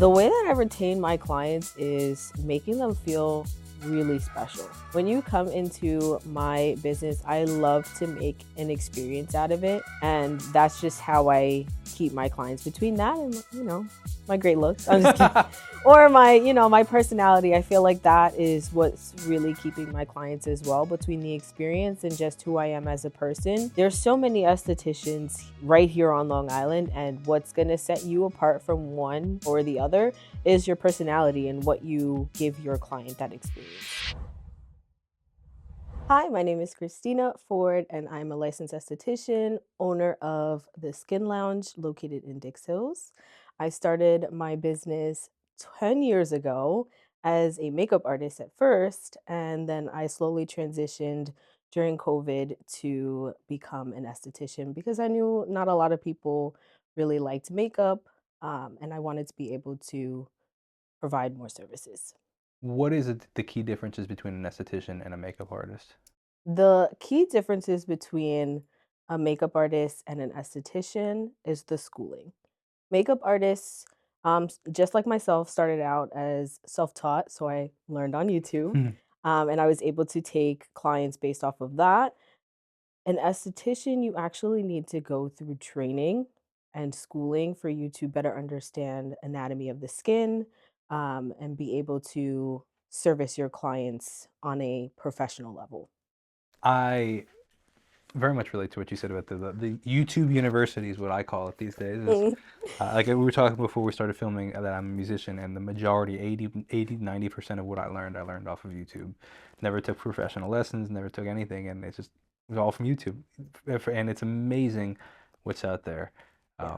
The way that I retain my clients is making them feel really special. When you come into my business, I love to make an experience out of it. And that's just how I keep my clients between that and, my great looks. I'm just kidding. Or my personality. I feel like that is what's really keeping my clients as well, between the experience and just who I am as a person. There's so many estheticians right here on Long Island, and what's going to set you apart from one or the other is your personality and what you give your client that experience. Hi, my name is Kristina Ford, and I'm a licensed esthetician, owner of the Skyn Lounge located in Dix Hills. I started my business 10 years ago as a makeup artist at first, and then I slowly transitioned during COVID to become an esthetician because I knew not a lot of people really liked makeup, and I wanted to be able to provide more services. What is it the key differences between an esthetician and a makeup artist? The key differences between a makeup artist and an esthetician is the schooling. Makeup artists, just like myself, started out as self-taught, so I learned on YouTube, Hmm. and I was able to take clients based off of that. An esthetician, you actually need to go through training and schooling for you to better understand anatomy of the skin, and be able to service your clients on a professional level. I very much relate to what you said about the YouTube University is what I call it these days. Is like we were talking before we started filming that I'm a musician, and the majority, 90% of what I learned off of YouTube. Never took professional lessons, never took anything, and it was all from YouTube. And it's amazing what's out there. Yeah.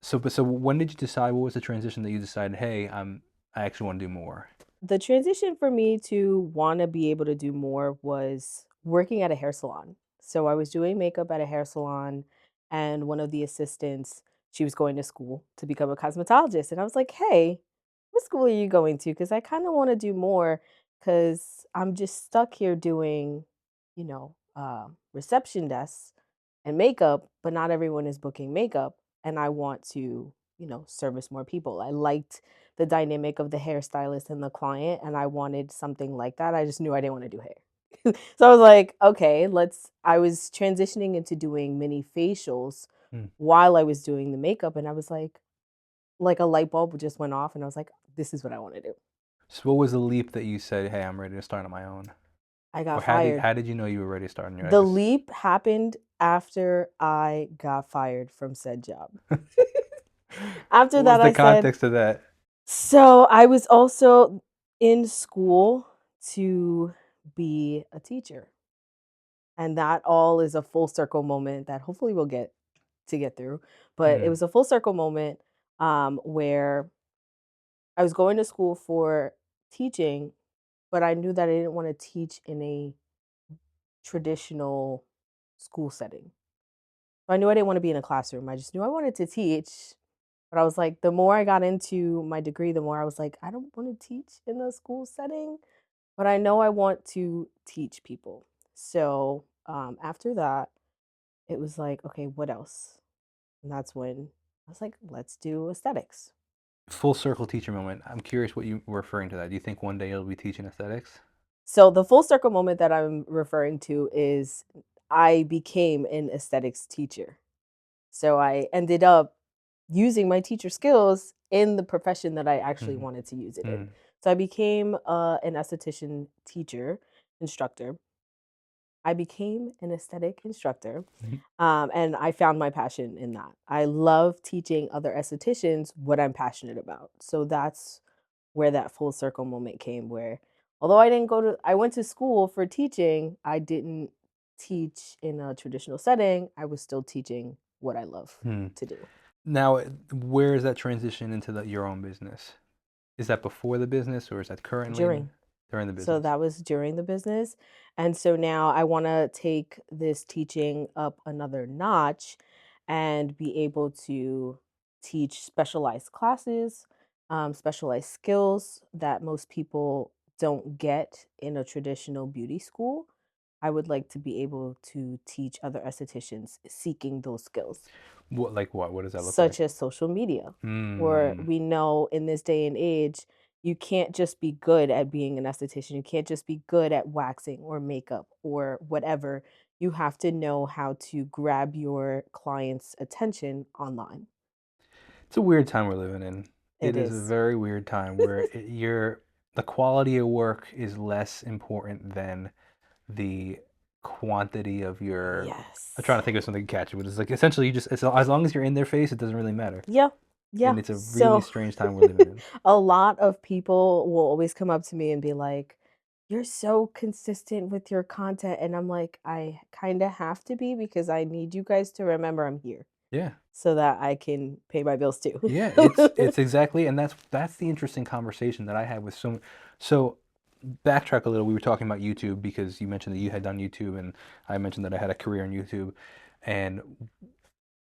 So when did you decide? What was the transition that you decided? Hey, I actually want to do more. The transition for me to wanna be able to do more was working at a hair salon. So I was doing makeup at a hair salon, and one of the assistants, she was going to school to become a cosmetologist, and I was like, "Hey, what school are you going to? Because I kinda wanna do more, because 'cause I'm just stuck here doing, reception desks and makeup, but not everyone is booking makeup, and I want to, service more people." I liked the dynamic of the hairstylist and the client, and I wanted something like that. I just knew I didn't wanna do hair. So I was like, "Okay, I was transitioning into doing mini facials Hmm. while I was doing the makeup, and I was like a light bulb just went off, and I was like, "This is what I wanna do." So what was the leap that you said, "Hey, I'm ready to start on my own"? I Or got fired. how did you know you were ready to start on your The own? leap happened after I got fired from said job. After What that, was the I said, context of that? so I was also in school to be a teacher, and that all is a full circle moment that hopefully we'll get through. But it Hmm. was a full circle moment, where I was going to school for teaching, but I knew that I didn't want to teach in a traditional school setting. So I knew I didn't want to be in a classroom. I just knew I wanted to teach. But I was like, the more I got into my degree, the more I was like, I don't want to teach in a school setting, but I know I want to teach people. So after that, it was like, okay, what else? And that's when I was like, let's do aesthetics. Full circle teacher moment. I'm curious what you were referring to that. Do you think one day you'll be teaching aesthetics? So the full circle moment that I'm referring to is I became an aesthetics teacher. So I ended up using my teacher skills in the profession that I actually Mhm. wanted to use it in. Mm. So I became an esthetician teacher, instructor. I became an aesthetic instructor, Mhm. and I found my passion in that. I love teaching other estheticians what I'm passionate about. So that's where that full circle moment came, where although I went to school for teaching, I didn't teach in a traditional setting. I was still teaching what I love Hmm. to do. Now, where is that transition into your own business? Is that before the business or is that currently During. during the So business? that was during the business. And so now I want to take this teaching up another notch and be able to teach specialized classes, specialized skills that most people don't get in a traditional beauty school. I would like to be able to teach other estheticians seeking those skills, What, like what? What does that look like? such as social media. Or Mm. we know in this day and age, you can't just be good at being an esthetician. You can't just be good at waxing or makeup or whatever. You have to know how to grab your client's attention online. It's a weird time we're living in. It It is a is. very weird time where the quality of work is less important than the quantity of your. I'm Yes. trying to think of something catchy, but it's like essentially you just as long as you're in their face, it doesn't really matter. Yeah. Yeah. And it's a really So strange time we're living in. a lot of people will always come up to me and be like, "You're so consistent with your content." And I'm like, "I kind of have to be because I need you guys to remember I'm here Yeah. so that I can pay my bills too." Yeah, it's exactly, and that's the interesting conversation that I had with so backtrack a little. We were talking about YouTube because you mentioned that you had done YouTube, and I mentioned that I had a career in YouTube, and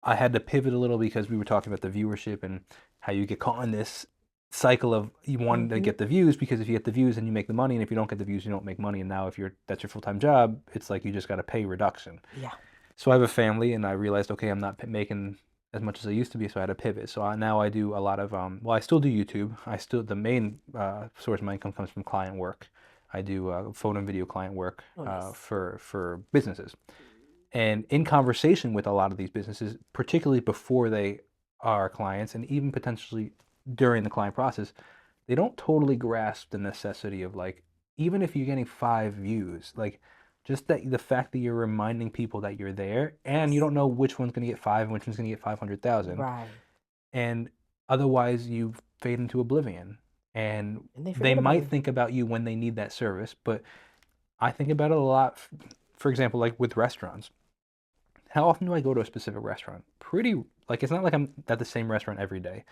I had to pivot a little because we were talking about the viewership and how you get caught in this cycle of you wanting to Mhm. get the views because if you get the views, then you make the money, and if you don't get the views, you don't make money. And now if you're that's your full-time job, it's like you just got to pay reduction. Yeah. So I have a family, and I realized, okay, I'm not making as much as I used to be, so I had to pivot. So now I do a lot of, well, I still do YouTube. The main source of my income comes from client work. I do photo and video client work Oh, nice. for businesses. And in conversation with a lot of these businesses, particularly before they are clients, and even potentially during the client process, they don't totally grasp the necessity of like, even if you're getting 5 views, like just that the fact that you're reminding people that you're there and you Yes. don't know which one's going to get 5 and which one's going to get 500,000. Right. And otherwise you fade into oblivion. And And they they forget about might you. think about you when they need that service, but I think about it a lot. For example, like with restaurants. How often do I go to a specific restaurant? Pretty, like, it's not like I'm at the same restaurant every day.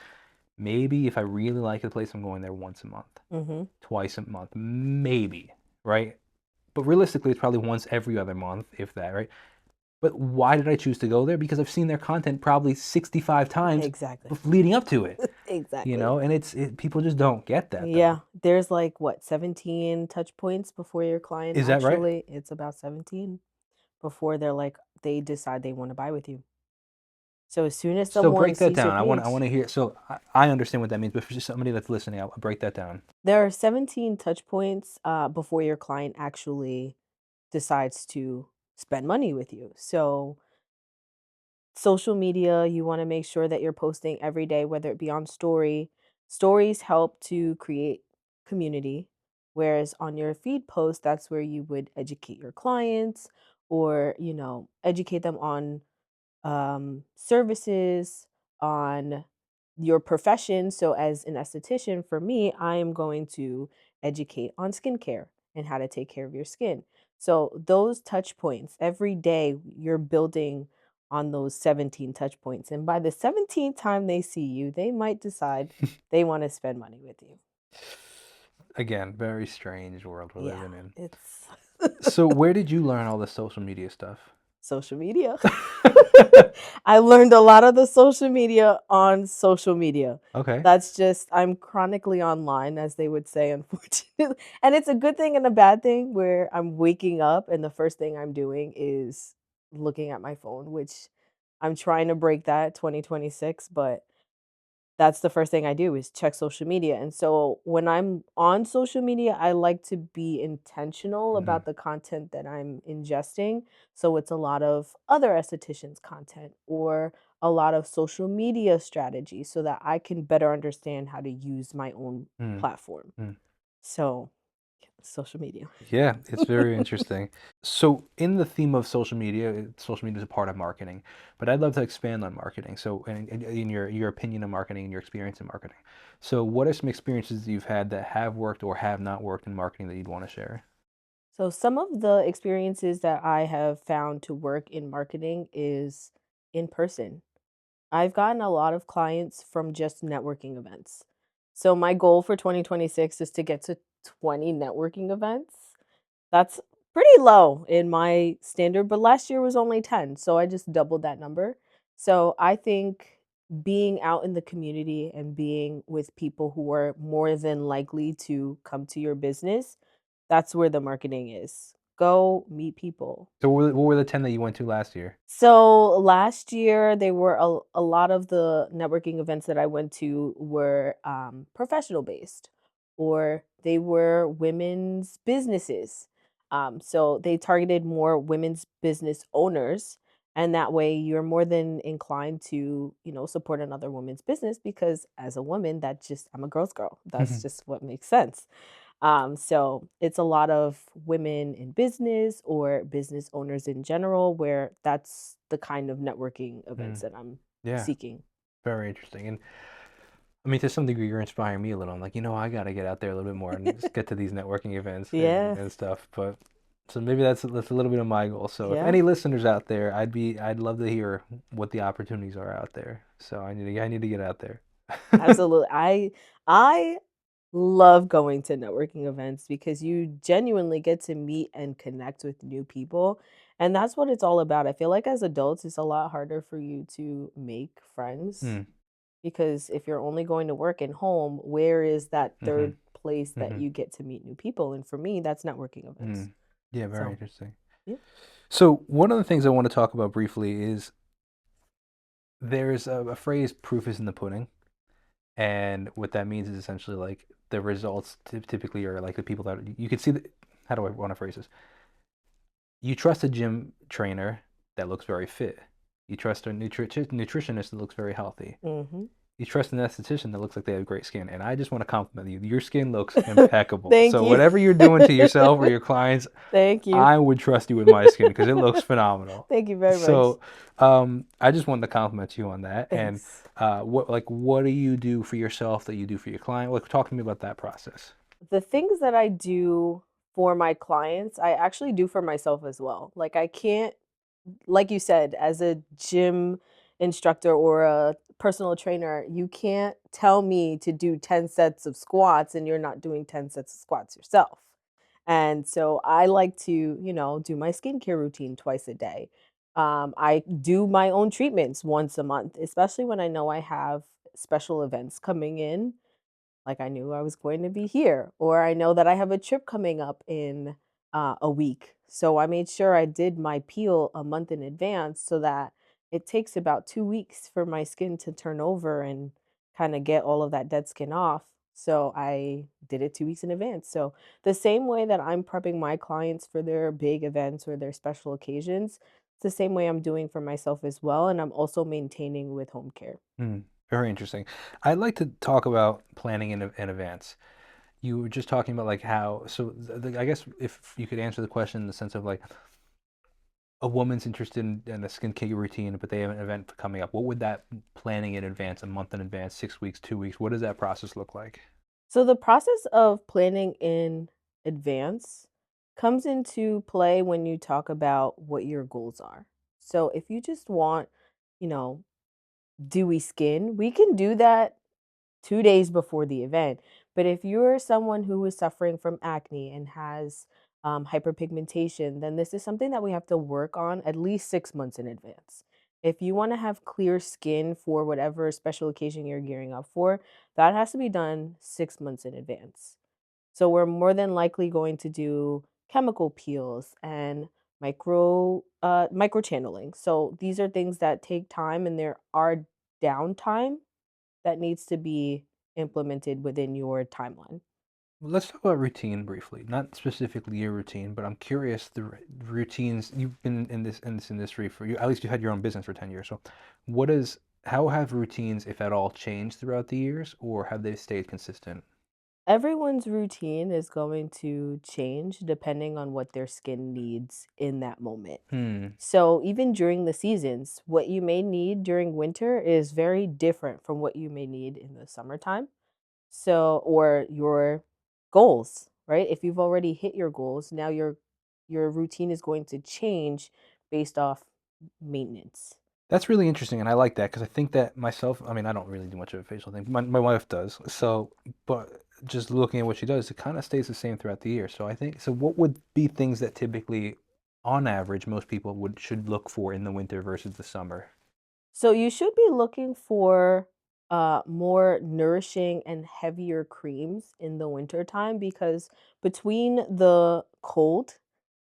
Maybe if I really like the place, I'm going there once a month, Mhm. twice a month, maybe, right? But realistically, it's probably once every other month, if that, right? But why did I choose to go there? Because I've seen their content probably 65 times Exactly. leading up to it, Exactly. and people just don't get that though. Yeah, there's like what, 17 touch points before your client Is that right? actually, it's about 17 before they're like they decide they want to buy with you. So as soon as So someone break that sees your down. I page, want to hear. So I understand what that means, but for just somebody that's listening, I'll break that down. there are 17 touch points before your client actually decides to spend money with you. So social media, you want to make sure that you're posting every day, whether it be on story. Stories help to create community, whereas on your feed post, that's where you would educate your clients or, educate them on services, on your profession. So, as an esthetician, for me, I am going to educate on skincare and how to take care of your skin. So, those touch points every day, you're building on those 17 touch points. And by the 17th time they see you, they might decide they want to spend money with you. Again, very strange world we're Yeah, living in. it's So where did you learn all the social media stuff? social media. I learned a lot of the social media on social media. Okay. That's just I'm chronically online, as they would say, unfortunately. And it's a good thing and a bad thing where I'm waking up and the first thing I'm doing is looking at my phone, which I'm trying to break that 2026, but that's the first thing I do is check social media. And so when I'm on social media, I like to be intentional Hmm. about the content that I'm ingesting. So it's a lot of other estheticians' content or a lot of social media strategy so that I can better understand how to use my own Mm. platform. Mm. So, social media. Yeah, it's very interesting. So, in the theme of social media is a part of marketing, but I'd love to expand on marketing. So, in your opinion of marketing and your experience in marketing. So, what are some experiences you've had that have worked or have not worked in marketing that you'd want to share? So some of the experiences that I have found to work in marketing is in person. I've gotten a lot of clients from just networking events. So my goal for 2026 is to get to 20 networking events. That's pretty low in my standard, but last year was only 10, so I just doubled that number. So I think being out in the community and being with people who are more than likely to come to your business, that's where the marketing is. Go meet people. So what were the 10 that you went to last year? So last year, they were a lot of the networking events that I went to were professional based, or they were women's businesses. So they targeted more women's business owners, and that way you're more than inclined to, support another woman's business because as a woman, I'm a girl's girl. That's just what makes sense. So it's a lot of women in business or business owners in general, where that's the kind of networking events Mm, that I'm yeah, seeking. very interesting. And I mean, to some degree, you're inspiring me a little. I'm like, I got to get out there a little bit more and just get to these networking events and, Yeah, and stuff. But so maybe that's a little bit of my goal. So if yeah, any listeners out there, I'd love to hear what the opportunities are out there. So I need to get out there. absolutely. I love going to networking events because you genuinely get to meet and connect with new people. And that's what it's all about. I feel like as adults, it's a lot harder for you to make friends Mm, because if you're only going to work and home, where is that mm-hmm, third place that mm-hmm, you get to meet new people? And for me, that's networking events. mm. Yeah, very So, interesting. yeah. So one of the things I want to talk about briefly is there's a phrase, proof is in the pudding. And what that means is essentially like the results typically are like the people that you can see. How do I want to phrase this? You trust a gym trainer that looks very fit. You trust a nutritionist that looks very healthy. Hmm. You trust an esthetician that looks like they have great skin. And I just want to compliment you. Your skin looks impeccable. Thank So you. whatever you're doing to yourself or your clients, Thank you. I would trust you with my skin because it looks phenomenal. Thank you very much. So, I just wanted to compliment you on that. And Thanks. what do you do for yourself that you do for your client? Like, talk to me about that process. The things that I do for my clients, I actually do for myself as well. Like, I can't, like you said, as a gym instructor or a personal trainer, you can't tell me to do 10 sets of squats and you're not doing 10 sets of squats yourself. And so I like to, do my skincare routine twice a day. I do my own treatments once a month, especially when I know I have special events coming in, like I knew I was going to be here, or I know that I have a trip coming up in a week. So I made sure I did my peel a month in advance so that it takes about 2 weeks for my skin to turn over and kind of get all of that dead skin off. So I did it 2 weeks in advance. So the same way that I'm prepping my clients for their big events or their special occasions, it's the same way I'm doing for myself as well. And I'm also maintaining with home care. Hmm, very interesting. I'd like to talk about planning in advance. You were just talking about like how, so I guess if you could answer the question in the sense of like a woman's interested in a skincare routine, but they have an event coming up, what would that planning in advance, a month in advance, 6 weeks, 2 weeks, what does that process look like? So the process of planning in advance comes into play when you talk about what your goals are. So if you just want, you know, dewy skin, we can do that 2 days before the event. But if you're someone who is suffering from acne and has hyperpigmentation, then this is something that we have to work on at least 6 months in advance. If you want to have clear skin for whatever special occasion you're gearing up for, that has to be done 6 months in advance. So we're more than likely going to do chemical peels and micro channeling. So these are things that take time and there are downtime that needs to be implemented within your timeline. Well, let's talk about routine briefly. Not specifically your routine, but I'm curious the routines you've been in this industry for you. At least you had your own business for 10 years. So, how have routines, if at all, changed throughout the years, or have they stayed consistent? Everyone's routine is going to change depending on what their skin needs in that moment. Hmm. So, even during the seasons, what you may need during winter is very different from what you may need in the summertime. So, or your goals, right? If you've already hit your goals, now your routine is going to change based off maintenance. That's really interesting, and I like that because I think that myself. I mean, I don't really do much of a facial thing. My wife does. So, but just looking at what she does, it kind of stays the same throughout the year. So I think so. What would be things that typically, on average, most people would should look for in the winter versus the summer? So you should be looking for more nourishing and heavier creams in the winter time because between the cold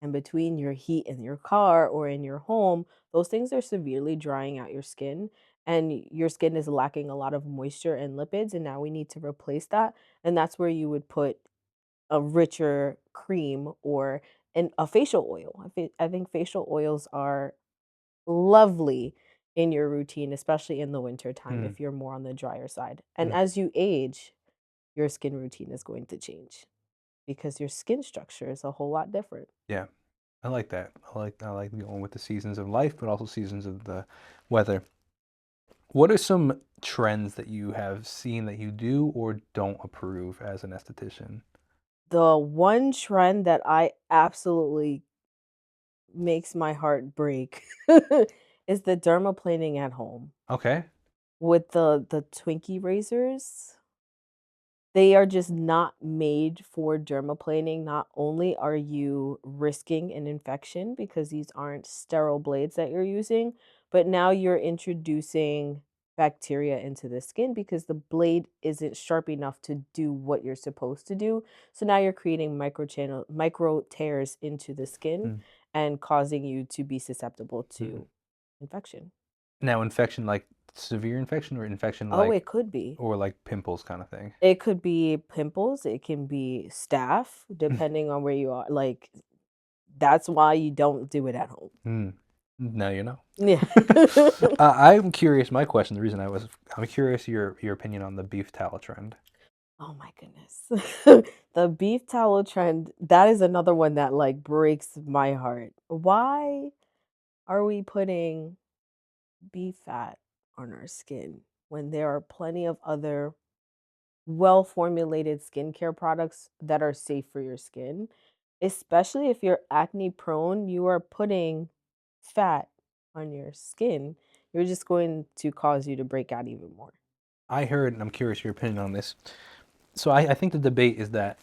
And between your heat in your car or in your home, those things are severely drying out your skin. And your skin is lacking a lot of moisture and lipids. And now we need to replace that. And that's where you would put a richer cream or a facial oil. I think facial oils are lovely in your routine, especially in the winter time Hmm. if you're more on the drier side. And Hmm. as you age, your skin routine is going to change because your skin structure is a whole lot different. Yeah, I like that. I like going with the seasons of life, but also seasons of the weather. What are some trends that you have seen that you do or don't approve as an esthetician? The one trend that I absolutely makes my heart break is the dermaplaning at home Okay. with the Twinkie razors. They are just not made for dermaplaning. Not only are you risking an infection because these aren't sterile blades that you're using, but now you're introducing bacteria into the skin because the blade isn't sharp enough to do what you're supposed to do. So now you're creating micro tears into the skin Mm. and causing you to be susceptible Mhm. to infection. Now, infection like severe infection or infection Oh, like it could be. or like pimples kind of thing? It could be pimples, it can be staph, depending on where you are, like, that's why you don't do it at home. Mm. Now you know. Yeah. I'm curious. My question, the reason I'm curious your opinion on the beef towel trend. Oh my goodness. The beef towel trend, that is another one that, like, breaks my heart. Why are we putting beef fat on our skin when there are plenty of other well formulated skincare products that are safe for your skin, especially if you're acne prone, you are putting fat on your skin. You're just going to cause you to break out even more. I heard, and I'm curious your opinion on this. So I think the debate is that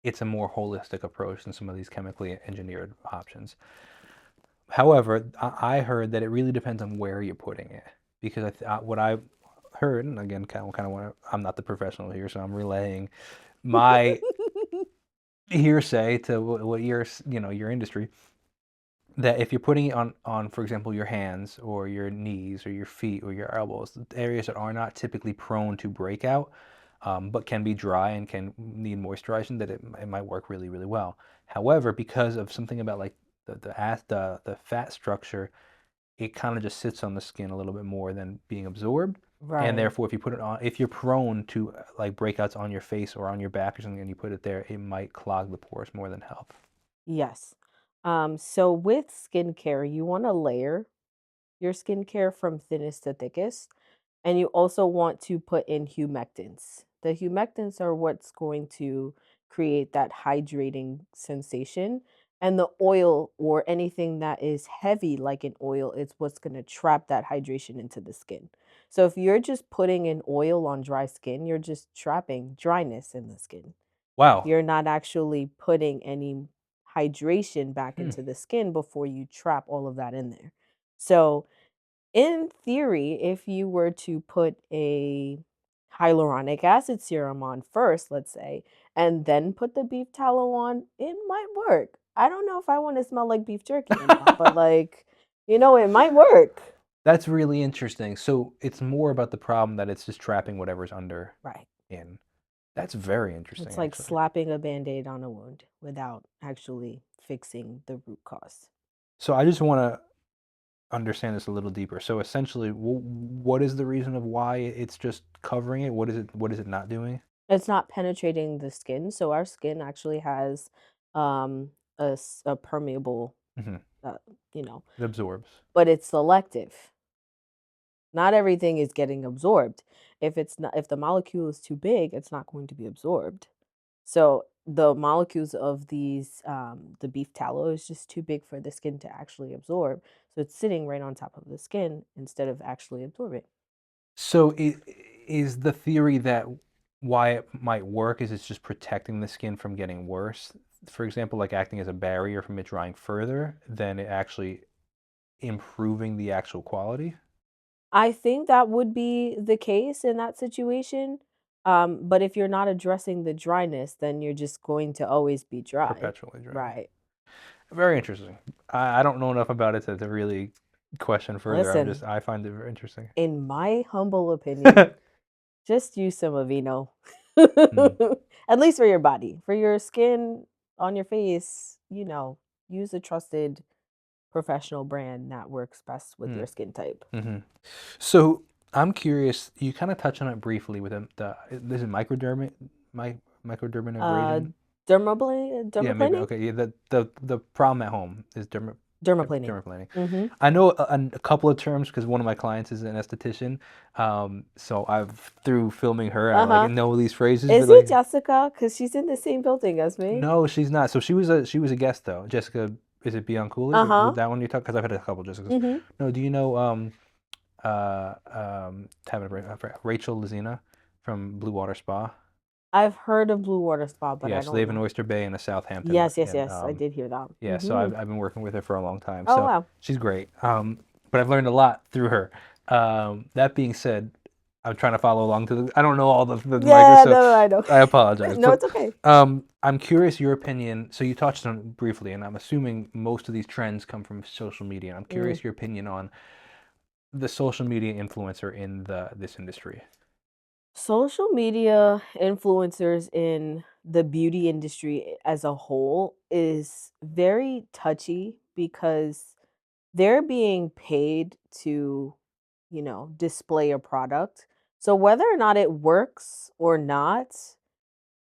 it's a more holistic approach than some of these chemically engineered options. However, I heard that it really depends on where you're putting it because what I heard, and again, kind of want to, I'm not the professional here, so I'm relaying my hearsay to what your industry, that if you're putting it on, for example, your hands or your knees or your feet or your elbows, the areas that are not typically prone to breakout, but can be dry and can need moisturizing, that it might work really, really well. However, because of something about like the fat structure, it kind of just sits on the skin a little bit more than being absorbed. And Right. therefore, if you put it on, if you're prone to like breakouts on your face or on your back or something, and you put it there, it might clog the pores more than help. Yes. So with skincare, you want to layer your skincare from thinnest to thickest. And you also want to put in humectants. The humectants are what's going to create that hydrating sensation. And the oil or anything that is heavy like an oil is what's going to trap that hydration into the skin. So if you're just putting an oil on dry skin, you're just trapping dryness in the skin. Wow. You're not actually putting any hydration back Hmm. into the skin before you trap all of that in there. So in theory, if you were to put a hyaluronic acid serum on first, let's say, and then put the beef tallow on, it might work. I don't know if I want to smell like beef jerky or not, but like, it might work. That's really interesting. So it's more about the problem that it's just trapping whatever's under Right. in. That's very interesting, It's like actually. slapping a band-aid on a wound without actually fixing the root cause. So I just want to understand this a little deeper. So essentially, what is the reason of why it's just covering it? What is it? What is it not doing? It's not penetrating the skin, so our skin actually has a permeable, Hmm. uh, you know, It absorbs. but it's selective. Not everything is getting absorbed. If the molecule is too big, it's not going to be absorbed. So the molecules of the beef tallow is just too big for the skin to actually absorb. So it's sitting right on top of the skin instead of actually absorbing. So is the theory that why it might work is it's just protecting the skin from getting worse? For example, like acting as a barrier from it drying further than it actually improving the actual quality? I think that would be the case in that situation. But if you're not addressing the dryness, then you're just going to always be dry. Perpetually dry. Right. Very interesting. I don't know enough about it to really question further. Listen, I find it very interesting. in my humble opinion, just use some Aveeno. Hmm. At least for your body. For your skin on your face, use a trusted professional brand that works best with Hmm. your skin type. Hmm. So I'm curious. You kind of touched on it briefly with the this is Uh, microdermabrasion. Yeah, maybe. dermaplaning? Okay. Yeah. The problem at home is Dermaplaning. dermaplaning. Mm-hmm. I know a couple of terms because one of my clients is an esthetician. So I've through filming her, I like Uh-huh. know these phrases, but Is it like Jessica? Because she's in the same building as me. no, she's not. So she was a guest though. Jessica, is it Bianculli? Uh-huh. With that one you talk? Because I've had a couple Jessicas. Mm-hmm. No, do you know Rachel Lazina from Blue Water Spa? I've heard of Blue Water Spa, but Yeah, I so they don't have an know. Oyster Bay and a Southampton, Yes, yes, and yes. I did hear that. yeah, so Mm-hmm. I've been working with her for a long time. Oh, So wow. she's great. But I've learned a lot through her. That being said, I'm trying to follow along to the. I don't know all the micro, Yeah, so no, no, I know. I apologize. No, But it's okay. I'm curious your opinion. So you touched on it briefly, and I'm assuming most of these trends come from social media. I'm Mm. curious your opinion on the social media influencer in this industry. Social media influencers in the beauty industry as a whole is very touchy because they're being paid to, display a product. So whether or not it works or not,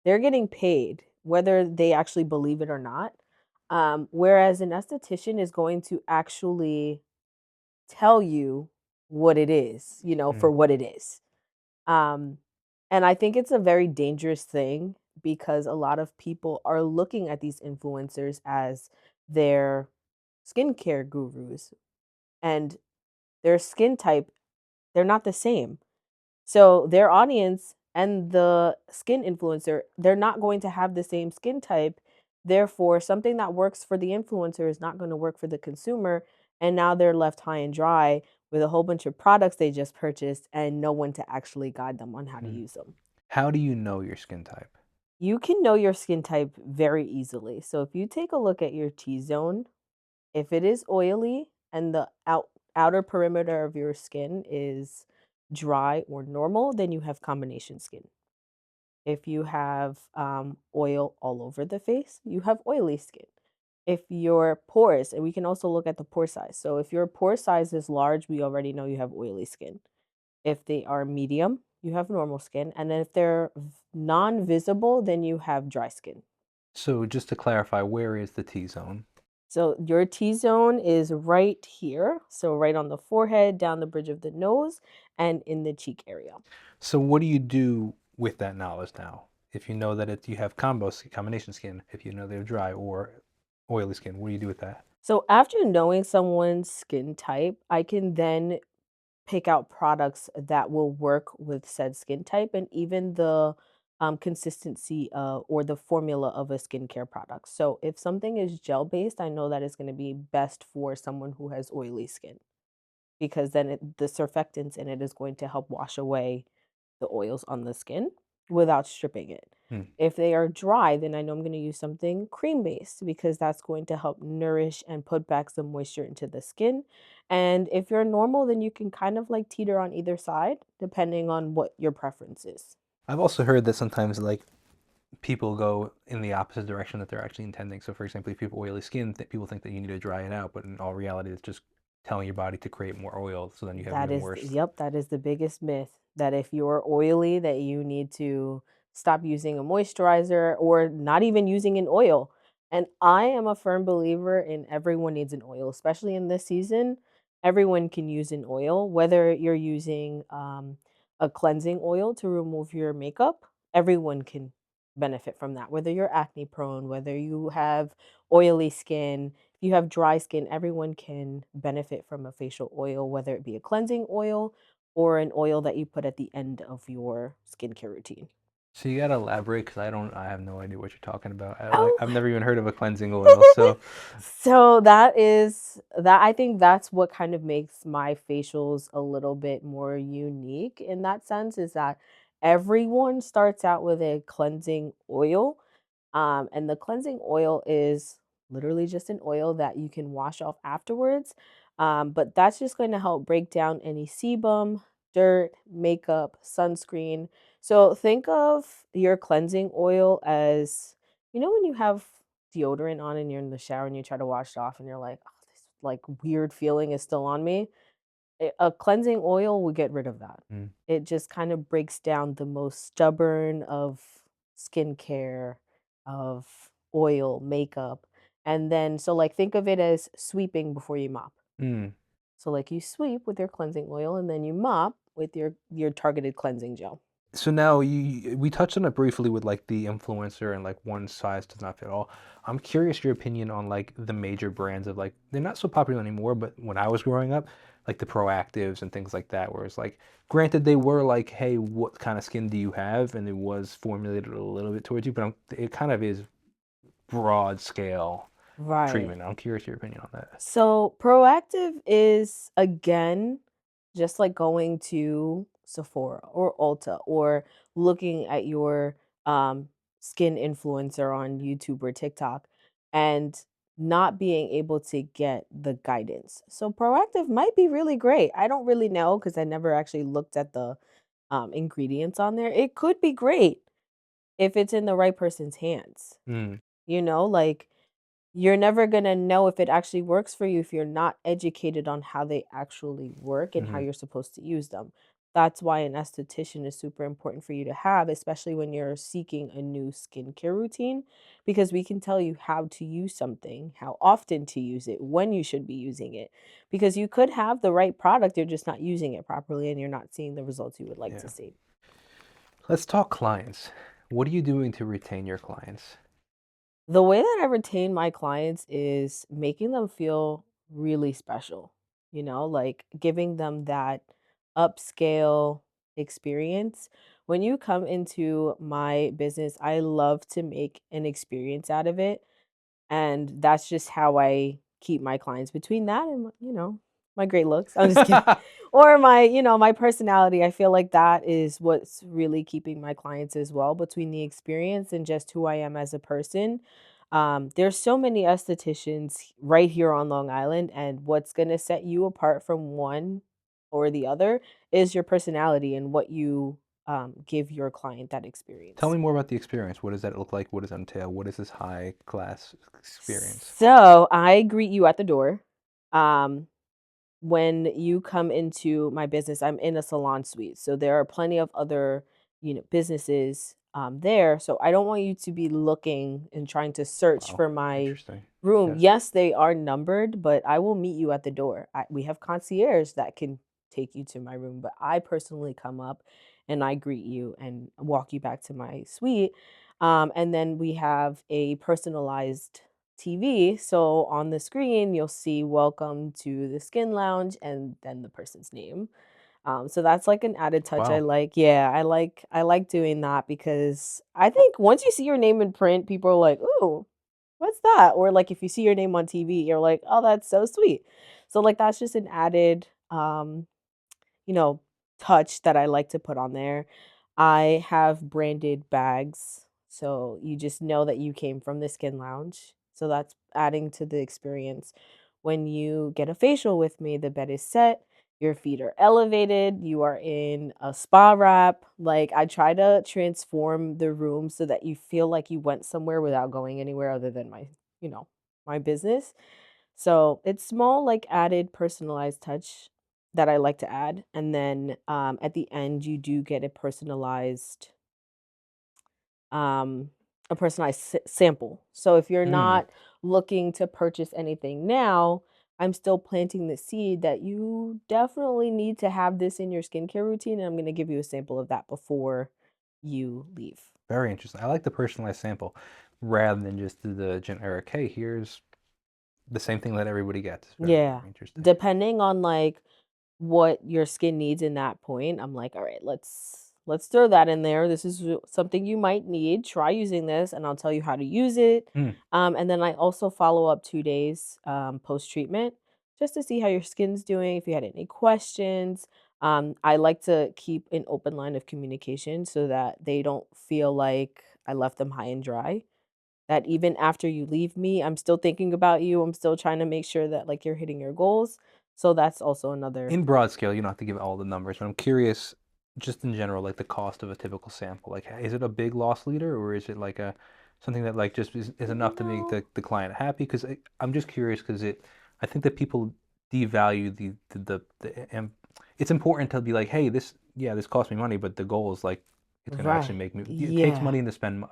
they're getting paid, whether they actually believe it or not. Whereas an esthetician is going to actually tell you what it is, Mm, for what it is. Um, and I think it's a very dangerous thing because a lot of people are looking at these influencers as their skincare gurus, and their skin type, they're not the same. So their audience and the skin influencer, they're not going to have the same skin type. Therefore, something that works for the influencer is not going to work for the consumer. And now they're left high and dry with a whole bunch of products they just purchased and no one to actually guide them on how to mm. use them. How do you know your skin type? You can know your skin type very easily. So if you take a look at your T zone, if it is oily and the outer perimeter of your skin is dry or normal, then you have combination skin. If you have oil all over the face, you have oily skin. If your pores, and we can also look at the pore size. So if your pore size is large, we already know you have oily skin. If they are medium, you have normal skin. And then if they're non visible, then you have dry skin. So just to clarify, where is the T zone? So your T zone is right here. So right on the forehead, down the bridge of the nose, and in the cheek area. So what do you do with that knowledge now? If you know that you have combination skin, if you know they have dry or oily skin, what do you do with that? So after knowing someone's skin type, I can then pick out products that will work with said skin type and even the consistency or the formula of a skincare product. So if something is gel based, I know that it's going to be best for someone who has oily skin because then the surfactants in it is going to help wash away the oils on the skin without stripping it. Hmm. If they are dry, then I know I'm going to use something cream based because that's going to help nourish and put back some moisture into the skin. And if you're normal, then you can kind of like teeter on either side depending on what your preference is. I've also heard that sometimes like people go in the opposite direction that they're actually intending. So for example, if you have oily skin, people think that you need to dry it out, but in all reality, it's just telling your body to create more oil, so then you have That even is, worse. yep, that is the biggest myth that if you're oily, that you need to stop using a moisturizer or not even using an oil. And I am a firm believer in everyone needs an oil, especially in this season. Everyone can use an oil, whether you're using a cleansing oil to remove your makeup, everyone can benefit from that. Whether you're acne prone, whether you have oily skin, if you have dry skin, everyone can benefit from a facial oil, whether it be a cleansing oil or an oil that you put at the end of your skincare routine. So you gotta elaborate because I have no idea what you're talking about. Oh, I've never even heard of a cleansing oil. So so that I think that's what kind of makes my facials a little bit more unique in that sense is that everyone starts out with a cleansing oil. And the cleansing oil is literally just an oil that you can wash off afterwards. But that's just going to help break down any sebum, dirt, makeup, sunscreen. So think of your cleansing oil as, when you have deodorant on and you're in the shower and you try to wash it off and you're like, oh, this like weird feeling is still on me. A cleansing oil will get rid of that. Mm. It just kind of breaks down the most stubborn of skincare, of oil, makeup. And then, so like, think of it as sweeping before you mop. Mm. So, like, you sweep with your cleansing oil and then you mop with your targeted cleansing gel. So now we touched on it briefly with like the influencer and like one size does not fit all. I'm curious your opinion on like the major brands of like they're not so popular anymore, but when I was growing up, like the Proactives and things like that, where it's like granted they were like, hey, what kind of skin do you have? And it was formulated a little bit towards you, but it kind of is broad scale Right. treatment. I'm curious your opinion on that. So proactive is again just like going to Sephora or Ulta or looking at your skin influencer on YouTube or TikTok and not being able to get the guidance. So proactive might be really great. I don't really know because I never actually looked at the ingredients on there. It could be great if it's in the right person's hands. Mm. Like you're never gonna know if it actually works for you if you're not educated on how they actually work and how Hmm. you're supposed to use them. That's why an esthetician is super important for you to have, especially when you're seeking a new skincare routine, because we can tell you how to use something, how often to use it, when you should be using it. Because you could have the right product, you're just not using it properly and you're not seeing the results you would like to Yeah. see. Let's talk clients. What are you doing to retain your clients? The way that I retain my clients is making them feel really special, like giving them that upscale experience. When you come into my business, I love to make an experience out of it. And that's just how I keep my clients between that and, my great looks. I'm just kidding. Or my personality. I feel like that is what's really keeping my clients as well, between the experience and just who I am as a person. There's so many estheticians right here on Long Island, and what's going to set you apart from one or the other is your personality and what you give your client that Tell experience. me more about the experience. What does that look like? What does that entail? What is this high class experience? So I greet you at the door. Um, when you come into my business, I'm in a salon suite. So there are plenty of other, businesses there. So I don't want you to be looking and trying to search Wow, for my interesting. room. Yes. Yes, they are numbered, but I will meet you at the door. We have concierge that can take you to my room, but I personally come up and I greet you and walk you back to my suite. And then we have a personalized TV. So on the screen, you'll see welcome to the Skin Lounge and then the person's name. So that's like an added touch I Wow. like. Yeah, I like doing that because I think once you see your name in print, people are like, "Ooh, what's that?" Or like if you see your name on TV, you're like, "Oh, that's so sweet." So like that's just an added you know, touch that I like to put on there. I have branded bags, so you just know that you came from the Skin Lounge. So that's adding to the experience. When you get a facial with me, the bed is set, your feet are elevated, you are in a spa wrap. Like I try to transform the room so that you feel like you went somewhere without going anywhere other than you know, my business. So it's small, like added personalized touch that I like to add. And then at the end, you do get um, a personalized sample. So if you're Mm, not looking to purchase anything now, I'm still planting the seed that you definitely need to have this in your skincare routine. And I'm going to give you a sample of that before you leave. very interesting. I like the personalized sample rather than just the generic, hey, here's the same thing that everybody gets. Very, Yeah. very interesting. Depending on like what your skin needs in that point, I'm like, all right, let's throw that in there. This is something you might need. Try using this, and I'll tell you how to use it. Mm, And then I also follow up 2 days post treatment just to see how your skin's doing. If you had any questions, I like to keep an open line of communication so that they don't feel like I left them high and dry. that even after you leave me, I'm still thinking about you. I'm still trying to make sure that like you're hitting your goals. So that's also another. In broad scale, you don't have to give all the numbers, but I'm curious, just in general, like the cost of a typical sample. Like, is it a big loss leader, or is it like a something that like just is enough to make No. the client happy? Because I'm just curious because I think that people devalue it's important to be like, hey, this cost me money, but the goal is like it's gonna actually Right. make me. It takes Yeah. money to spend.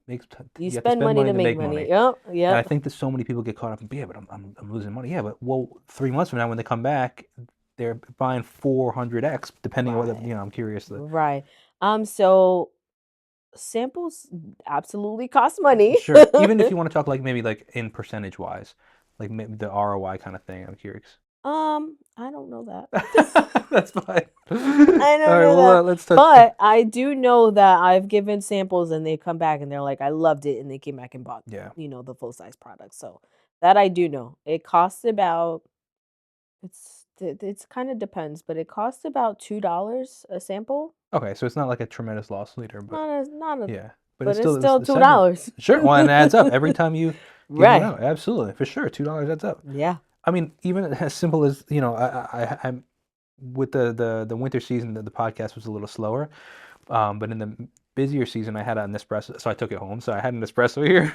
Makes You You have to spend spend money money to to make make money. money. Yep. And I Yep. think that so many people get caught up in, yeah, but I'm losing money. Yeah, but well, 3 months from now when they come back, they're buying 400x, depending on what Right. I'm curious. Right. So samples absolutely cost money. Sure. Even if you want to talk like maybe like in percentage wise, like maybe the ROI kind of thing, I'm curious. I don't know that. That's fine. All I don't right, know well, that. let's touch. But I do know that I've given samples and they come back and they're like, I loved it. And they came back and bought, Yeah. the full size product. So that I do know. It costs about, it's kind of depends, but it costs about $2 a sample. Okay, so it's not like a tremendous loss leader, but Not a, yeah, but it's but it's still still the segment. $2. Sure, well, and it adds up every time you give one Right. out. Absolutely, for sure, $2 adds up. Yeah. I mean, even as simple as I'm with the winter season, the podcast was a little slower. But in the busier season, I had an espresso, so I took it home. So I had an espresso here,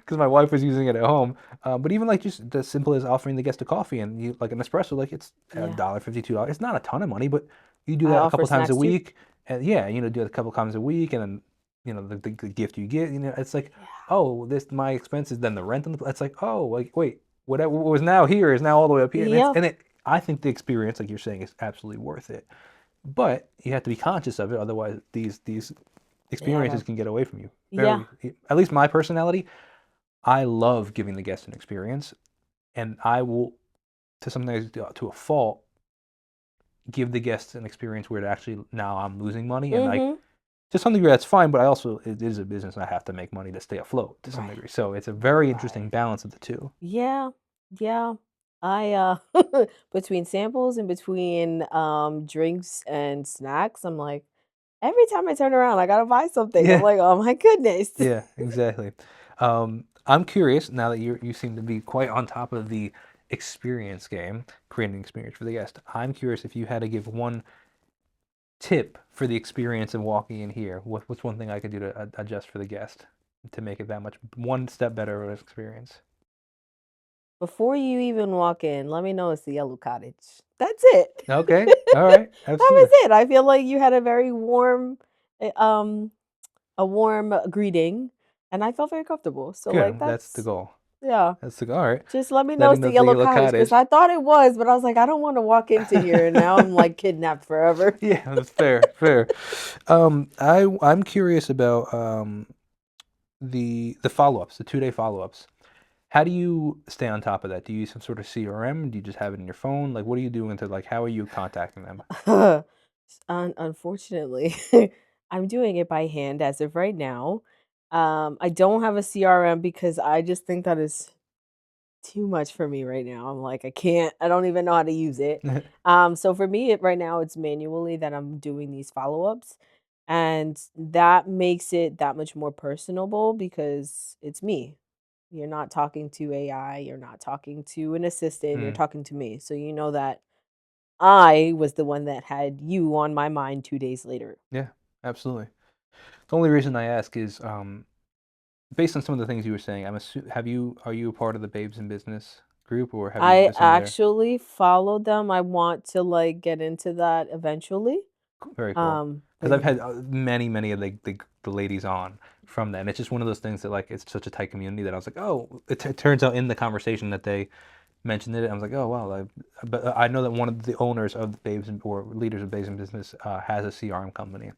because my wife was using it at home. But even like just as simple as offering the guest a coffee and you like an espresso, like it's a Yeah. dollar $52. It's not a ton of money, but you do I that a offer couple times a snacks too. week, and yeah, do it a couple times a week, and then the gift you get, it's like, Yeah. oh, this my expenses, then the rent on the, it's like, oh, like wait, what was now here is now all the way up here, and Yeah. I think the experience, like you're saying, is absolutely worth it. But you have to be conscious of it, otherwise these Yeah. experiences can get away from you. Yeah. At least my personality, I love giving the guest an experience, and I will, to sometimes to a fault, give the guests an experience where it actually now I'm losing money, and like Mm-hmm. to some degree that's fine, but I also it is a business and I have to make money to stay afloat to some Right. degree. So it's a very interesting Right. balance of the two. Yeah. Yeah. I between samples and between drinks and snacks, I'm like, every time I turn around, I gotta buy something. I'm Yeah, like, oh my goodness. yeah, exactly. I'm curious now that you seem to be quite on top of the experience game, creating an experience for the guest. I'm curious if you had to give one tip for the experience of walking in here. What's one thing I could do to adjust for the guest to make it that much one step better of an experience? Before you even walk in, let me know it's the Yellow Cottage. That's it. Okay, all right, That was absolutely. it. I feel like you had a very warm, eh, um, a warm greeting, and I felt very comfortable. So like Good. That's the that's goal. yeah. That's the goal. All right. Just let me know Letting it's the the Yellow yellow Cottage because cottage. I thought it was, but I was like, I don't want to walk into here, and now I'm like kidnapped forever. Yeah, that's fair. Fair. I'm curious about the follow-ups, the 2-day follow-ups. How do you stay on top of that? Do you use some sort of CRM? Do you just have it in your phone? Like, what are you doing to like? How are you contacting them? Unfortunately, I'm doing it by hand as of right now. I don't have a CRM because I just think that is too much for me right now. I'm like, I don't even know how to use it. So for me, right now, it's manually that I'm doing these follow ups. And that makes it that much more personable because it's me. You're not talking to AI, you're not talking to an assistant, you're Mm, talking to me. So you know that I was the one that had you on my mind 2 days later. yeah, absolutely. The only reason I ask is based on some of the things you were saying. Are you a part of the Babes in Business group, or have you I noticed some of their actually followed them. I want to like get into that eventually. very cool? Because But I've yeah. had many of the ladies on from that, and it's just one of those things that like it's such a tight community that I was like, oh, it turns out in the conversation that they mentioned it. I was like, oh wow, but I know that one of the owners of the or leaders of Babes in Business has a CRM company,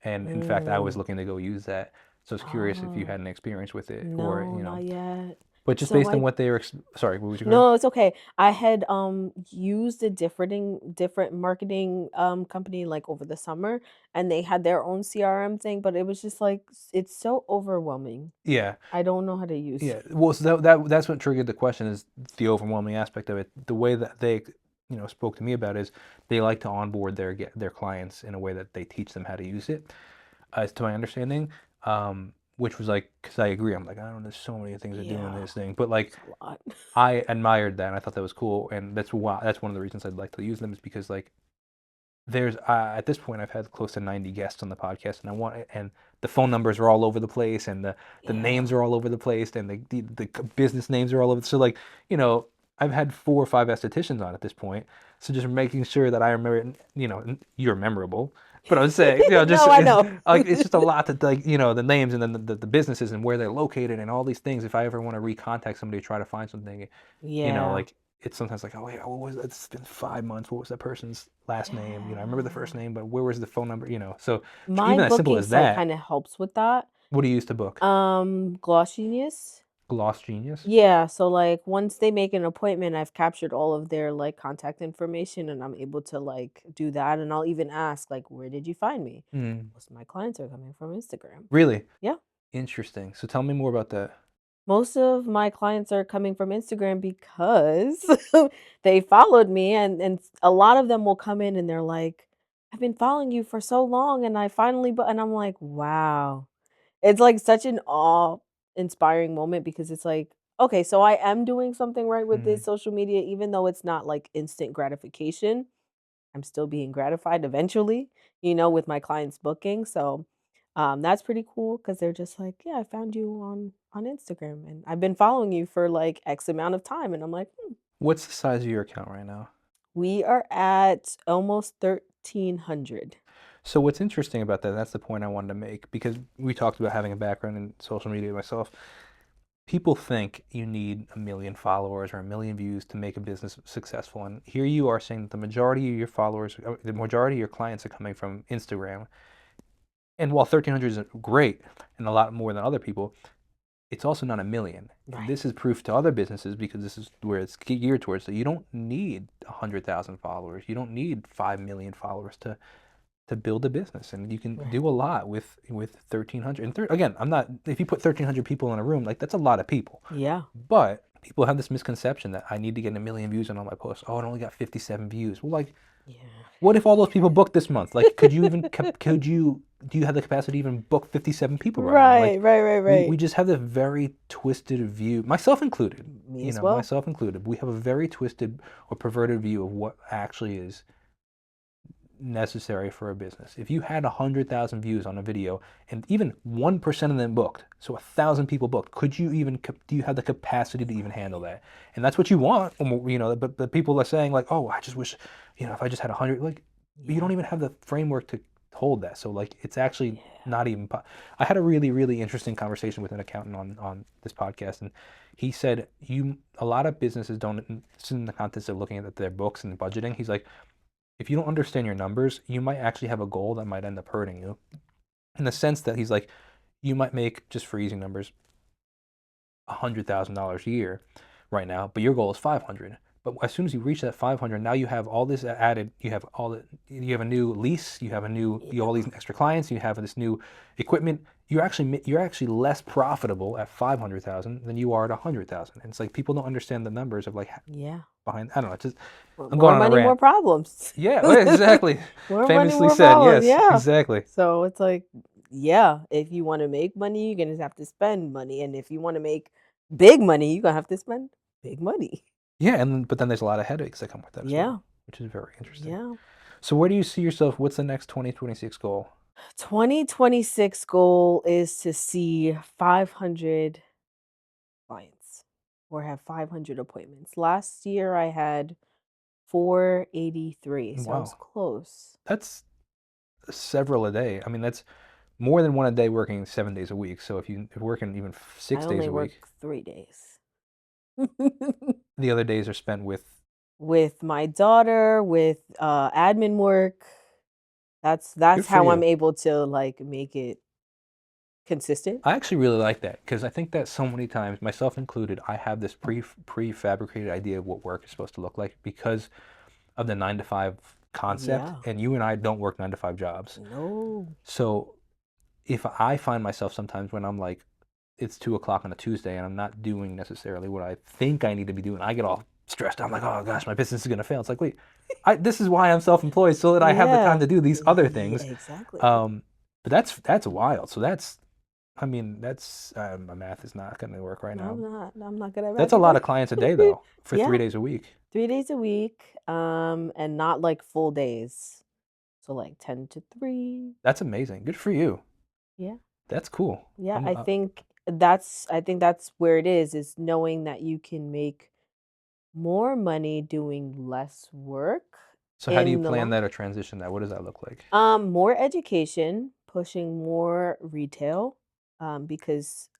and in fact, I was Mm. looking to go use that. So I was curious if you Oh, had an experience with it, or no, not yet. but just So based on I what they were. Sorry, what was you going? no, it's okay. I had used a different marketing company like over the summer and they had their own CRM thing, but it was just like it's so overwhelming. Yeah, I don't know how to use. yeah. Well, so that's what triggered the question is the overwhelming aspect of it. The way that they spoke to me about is they like to onboard their clients in a way that they teach them how to use it. As to my understanding, which was like, because I agree, I'm like, I don't know, there's so many things to do in Yeah, this thing, but like, it's a lot. I admired that and I thought that was cool, and that's why, that's one of the reasons I'd like to use them, is because like there's at this point I've had close to 90 guests on the podcast, and I want, and the phone numbers are all over the place, and the Yeah. names are all over the place, and the business names are all over. So like, you know, I've had 4 or 5 estheticians on at this point, so just making sure that I remember, you know, you're memorable. But I would say, you know, just No, I know. like it's just a lot to like, you know, the names and then the businesses and where they're located and all these things. If I ever want to recontact somebody to try to find something, you know, Yeah. like it's sometimes like, oh wait, what was that? It's been 5 months. What was that person's last name? You know, I remember the first Yeah. name, but where was the phone number? You know, so My even as simple booking as site that. kind of helps with that. What do you use to book? Gloss Genius. Gloss Genius. Yeah, so like once they make an appointment, I've captured all of their like contact information and I'm able to like do that. And I'll even ask, like, where did you find me? Mm, Most of my clients are coming from Instagram. really Yeah. interesting. So tell me more about that. Most of my clients are coming from Instagram because they followed me and a lot of them will come in and they're like, I've been following you for so long and I finally but and I'm like, wow. It's like such an awe-inspiring moment because it's like, okay, so I am doing something right with Mm. this social media, even though it's not like instant gratification. I'm still being gratified eventually, with my clients booking. So that's pretty cool because they're just like, yeah, I found you on Instagram and I've been following you for like X amount of time. And I'm like, What's the size of your account right now? we are at almost 1,300. So what's interesting about that, that's the point I wanted to make, because we talked about having a background in social media myself. People think you need 1 million followers or 1 million views to make a business successful. And here you are saying that the majority of your followers, the majority of your clients are coming from Instagram. And while 1,300 is great and a lot more than other people, it's also not 1 million. And Right. this is proof to other businesses, because this is where it's geared towards. So you don't need 100,000 followers. You don't need 5 million followers to build a business, and you can Right. do a lot with 1,300. And again, I'm not, if you put 1,300 people in a room, like that's a lot of people. Yeah. But people have this misconception that I need to get 1 million views on all my posts. Oh, it only got 57 views. Well, like, Yeah. what if all those people booked this month? Like, do you have the capacity to even book 57 people right now? Right, Like, right, right, we right. just have this very twisted view, myself included, Me as well. myself included. We have a very twisted or perverted view of what actually is necessary for a business. If you had 100,000 views on a video and even 1% of them booked, so 1,000 people booked, could you even, do you have the capacity to even handle that? And that's what you want, but people are saying like, oh, I just wish, if I just had 100, like, you don't Yeah. even have the framework to hold that. So like, it's actually Yeah. not even, I had a really, really interesting conversation with an accountant on this podcast, and he said, a lot of businesses don't, it's in the context of looking at their books and budgeting. He's like, if you don't understand your numbers, you might actually have a goal that might end up hurting you. In the sense that he's like, you might make, just for easy numbers, $100,000 a year right now, but your goal is 500. But as soon as you reach that 500, now you have all this added. You have a new lease. You have all these extra clients. You have this new equipment. You're actually less profitable at 500,000 than you are at 100,000. And it's like people don't understand the numbers of like Yeah. behind. I don't know. It's just, I'm More going on a money, more rant. problems. Yeah, well, exactly. More money, Famously more said, problems. yes, Yeah. exactly. So it's like, yeah, if you want to make money, you're gonna have to spend money, and if you want to make big money, you're gonna have to spend big money. Yeah, but then there's a lot of headaches that come with that as Yeah. well, which is very interesting. Yeah. So where do you see yourself? What's the next 2026 goal? 2026 goal is to see 500 clients or have 500 appointments. Last year I had 483, so I was Wow, close. that's several a day. I mean, that's more than one a day working 7 days a week. So if you're working even I 6 days only a week, work 3 days. the other days are spent with. With my daughter, with admin work. That's Good for how I'm you. able to like make it consistent. I actually really like that, because I think that so many times, myself included, I have this prefabricated idea of what work is supposed to look like because of the 9 to 5 concept, Yeah. and you and I don't work 9 to 5 jobs. No. So if I find myself sometimes when I'm like, it's 2 o'clock on a Tuesday and I'm not doing necessarily what I think I need to be doing, I get all stressed. I'm like, oh gosh, my business is gonna fail. It's like, wait, this is why I'm self-employed, so that I have the time Yeah. to do these other Yeah, things. exactly. But that's wild. So that's I mean, that's my math is not going to work right No, now. I'm not good at That's math a lot either. of clients a day though, for Yeah, 3 days a week. 3 days a week, and not like full days. So like 10 to 3. That's amazing. Good for you. Yeah. That's cool. Yeah, I think that's where it is knowing that you can make more money doing less work so how do you in the plan long. that or transition that? What does that look like? More education, pushing more retail, because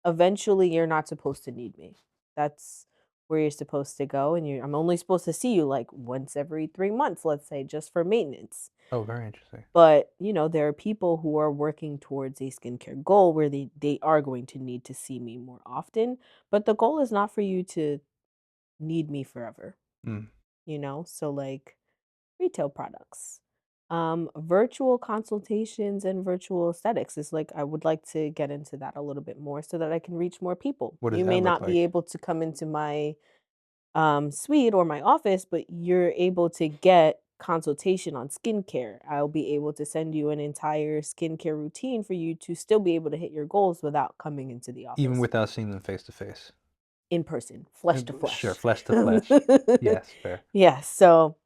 eventually you're not supposed to need me. That's where you're supposed to go, and I'm only supposed to see you like once every 3 months, let's say, just for maintenance. Oh, very interesting. But, there are people who are working towards a skincare goal where they are going to need to see me more often. But the goal is not for you to need me forever, Mm. So like retail products. Virtual consultations and virtual aesthetics is like I would like to get into that a little bit more so that I can reach more people. What does You may that look not be like? able to come into my suite or my office, but you're able to get consultation on skincare. I'll be able to send you an entire skincare routine for you to still be able to hit your goals without coming into the Even office without seeing them face to face. in person, flesh to Sure, flesh. flesh to flesh. Yes, fair. Yes, so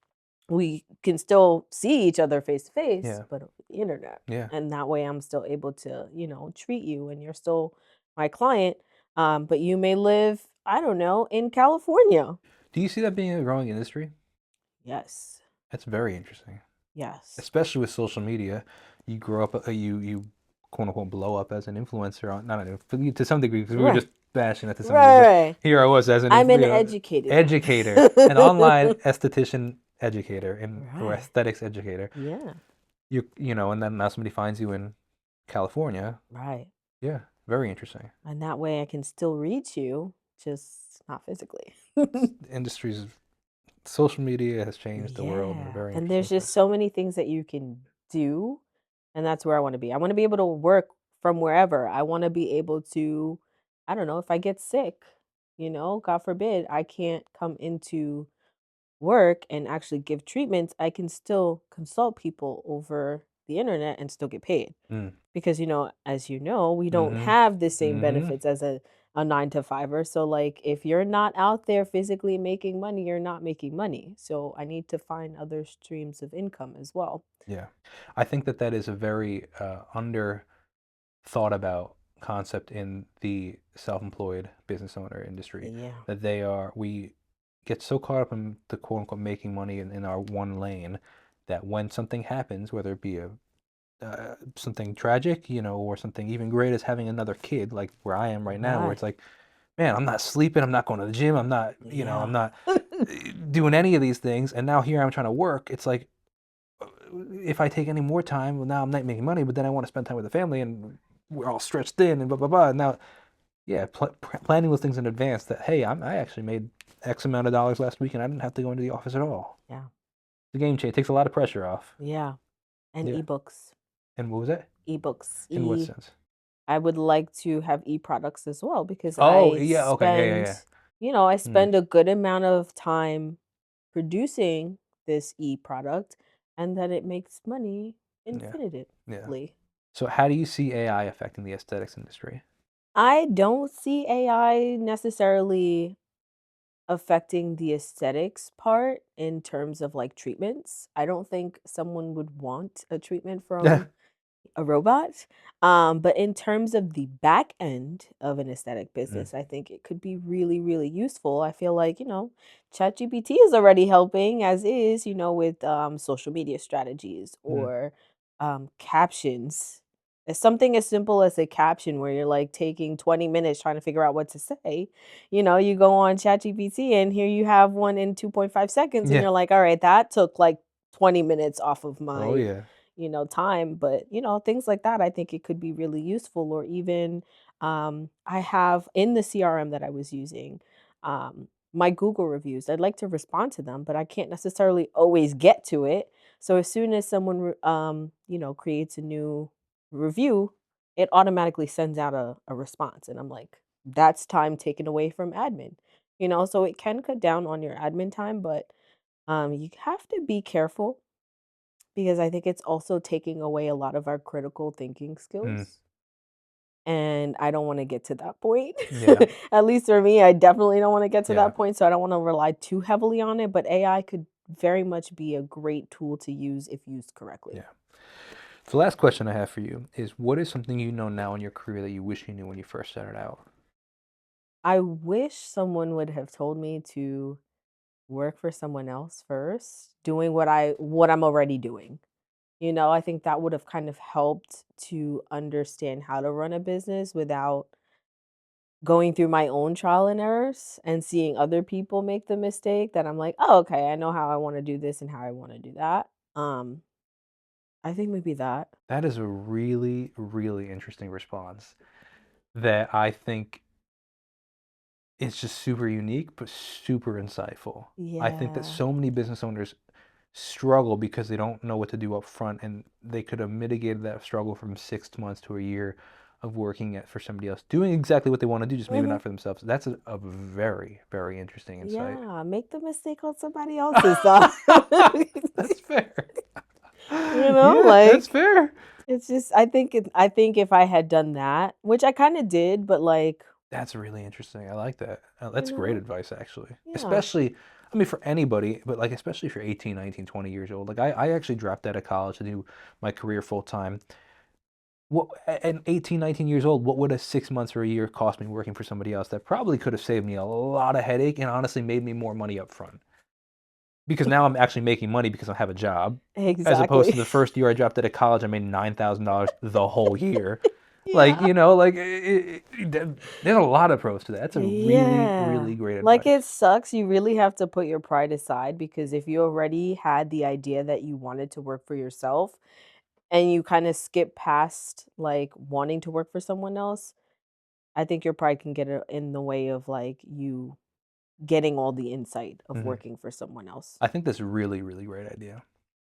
we can still see each other face to face, Yeah, but over the internet. yeah. And that way I'm still able to, treat you and you're still my client. But you may live, I don't know, in California. Do you see that being a growing industry? Yes. That's very interesting, Yes. especially with social media. You grow up, you quote unquote blow up as an influencer on not an, to some degree because we were Right. just bashing that to some degree, Right, but right. here I was as an I'm an educator, an online educator. esthetician educator and or Right. aesthetics educator. Yeah. And then now somebody finds you in California. Right. Yeah, very interesting. And that way I can still reach you, just not physically. Industries, social media has changed the world in a Yeah. very And interesting there's way. just so many things that you can do. And that's where I want to be. I want to be able to work from wherever. I want to be able to, I don't know, if I get sick, God forbid, I can't come into work and actually give treatments. I can still consult people over the internet and still get paid. Mm. Because, as you know, we don't Mm-hmm. have the same Mm-hmm. benefits as a 9 to 5er. So, like, if you're not out there physically making money, you're not making money. So, I need to find other streams of income as well. Yeah, I think that that is a very under thought about concept in the self-employed business owner industry. Yeah. That we get so caught up in the quote unquote making money in our one lane that when something happens, whether it be a something tragic, or something even great as having another kid, like where I am right now, where Right. it's like, man, I'm not sleeping, I'm not going to the gym, I'm not, I'm Yeah. not doing any of these things, and now here I'm trying to work. It's like if I take any more time, well, now I'm not making money, but then I want to spend time with the family, and we're all stretched thin, and blah blah blah. Now, yeah, planning those things in advance. That hey, I actually made X amount of dollars last week, and I didn't have to go into the office at all. Yeah. The game change takes a lot of pressure off. Yeah. And Yeah. ebooks. And what was that? Ebooks. In what sense? I would like to have e-products as well because Oh, yeah. Okay. Yeah. Yeah. I Yeah. Mm, spend a good amount of time producing this e-product and that it makes money yeah. Yeah. infinitively. So, how do you see AI affecting the aesthetics industry? I don't see AI necessarily affecting the aesthetics part in terms of like treatments. I don't think someone would want a treatment from a robot. But in terms of the back end of an aesthetic Mm, business, I think it could be really, really useful. I feel like, ChatGPT is already helping as is, with social media strategies mm, or captions. It's something as simple as a caption where you're like taking 20 minutes trying to figure out what to say. You go on ChatGPT and here you have one in 2.5 seconds, and yeah. you're like, all right, that took like 20 minutes off of Oh, my yeah. time. But, things like that, I think it could be really useful. Or even I have in the CRM that I was using, my Google reviews. I'd like to respond to them, but I can't necessarily always get to it. So as soon as someone, creates a new review, it automatically sends out a response. And I'm like, that's time taken away from admin, so it can cut down on your admin time, but you have to be careful because I think it's also taking away a lot of our critical thinking Mm. skills. and I don't want to get to that point. Yeah. At least for me, I definitely don't want to get to Yeah. that point, so I don't want to rely too heavily on it, but AI could very much be a great tool to use if used correctly. Yeah. So the last question I have for you is, what is something you know now in your career that you wish you knew when you first started out? I wish someone would have told me to work for someone else first, doing what I'm already doing. I think that would have kind of helped to understand how to run a business without going through my own trial and errors and seeing other people make the mistake that I'm like, "Oh, okay, I know how I wanna do this and how I wanna do that." I think maybe that. That is a really, really interesting response that I think is just super unique, but super insightful. I think that Yeah. so many business owners struggle because they don't know what to do up front, and they could have mitigated that struggle from 6 months to a year of working for somebody else, doing exactly what they want to do, just maybe Mhm. not for themselves. That's a very, very interesting insight. Yeah, make the mistake on somebody else's side. That's fair. You know, Yeah, that's like, fair. it's just I think if I had done that, which I kinda did, but, like, That's really interesting. I like that. you That's great know? advice, actually. Yeah. Especially, I mean, for anybody, but like, especially if you're 18, 19, 20 years old. Like, I actually dropped out of college to do my career full time. What, at 18, 19 years old, what would a 6 months or a year cost me working for somebody else? That probably could have saved me a lot of headache and honestly made me more money up front. Because now I'm actually making money because I have a job, as opposed Exactly. to the first year I dropped out of college, I made $9,000 the whole year. Like, Yeah. like there's a lot of pros to that. That's a really, Yeah. really great Like, advice. it sucks, you really have to put your pride aside because if you already had the idea that you wanted to work for yourself and you kinda skip past, like, wanting to work for someone else, I think your pride can get in the way of, like, you getting all the insight of Mhm. working for someone else. I think that's a really, really great idea.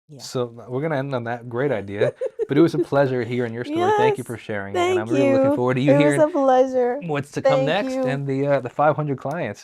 Yeah. So we're gonna end on that great idea, but it was a pleasure hearing your story. Thank you Yes. for sharing it, and I'm Thank really looking you. forward to you It was hearing a pleasure. what's to come Thank next you. and the 500 clients.